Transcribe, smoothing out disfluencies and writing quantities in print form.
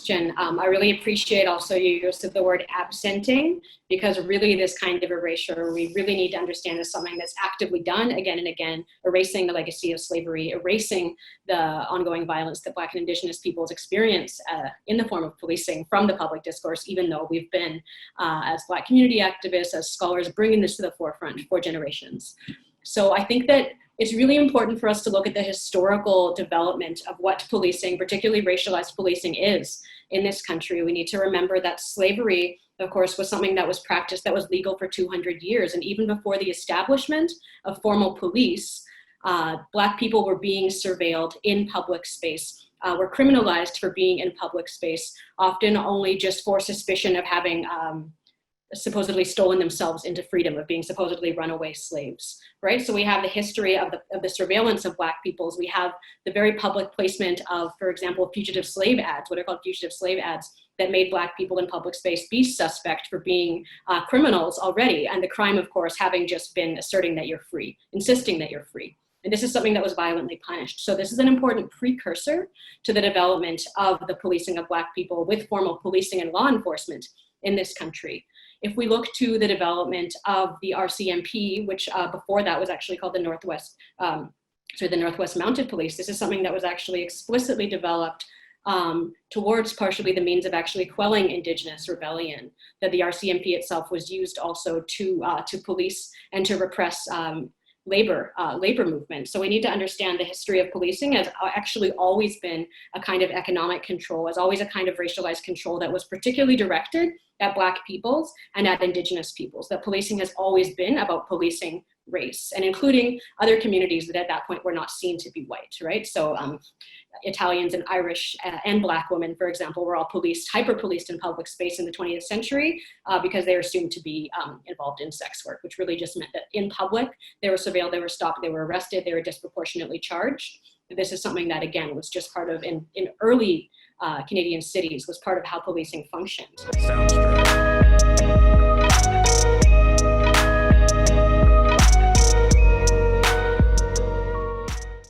question. I really appreciate also your use of the word absenting, because really this kind of erasure, we really need to understand is something that's actively done again and again, erasing the legacy of slavery, erasing the ongoing violence that Black and Indigenous peoples experience in the form of policing from the public discourse, even though we've been, as Black community activists, as scholars, bringing this to the forefront for generations. So I think that it's really important for us to look at the historical development of what policing, particularly racialized policing, is in this country. We need to remember that slavery, of course, was something that was practiced, that was legal for 200 years. And even before the establishment of formal police, Black people were being surveilled in public space, were criminalized for being in public space, often only just for suspicion of having supposedly stolen themselves into freedom, of being supposedly runaway slaves, right? So we have the history of the surveillance of Black peoples. We have the very public placement of, for example, fugitive slave ads, what are called fugitive slave ads, that made Black people in public space be suspect for being criminals already. And the crime, of course, having just been asserting that you're free, insisting that you're free. And this is something that was violently punished. So this is an important precursor to the development of the policing of Black people with formal policing and law enforcement in this country. If we look to the development of the RCMP, which before that was actually called the Northwest Mounted Police, this is something that was actually explicitly developed towards partially the means of actually quelling Indigenous rebellion. That the RCMP itself was used also to police and to repress labor movement. So we need to understand the history of policing has actually always been a kind of economic control, as always a kind of racialized control that was particularly directed at Black peoples and at Indigenous peoples. That policing has always been about policing race, and including other communities that at that point were not seen to be white, right? So Italians and Irish and Black women, for example, were all policed, hyper-policed in public space in the 20th century because they were assumed to be involved in sex work, which really just meant that in public, they were surveilled, they were stopped, they were arrested, they were disproportionately charged. This is something that, again, was just part of, in early Canadian cities, was part of how policing functioned.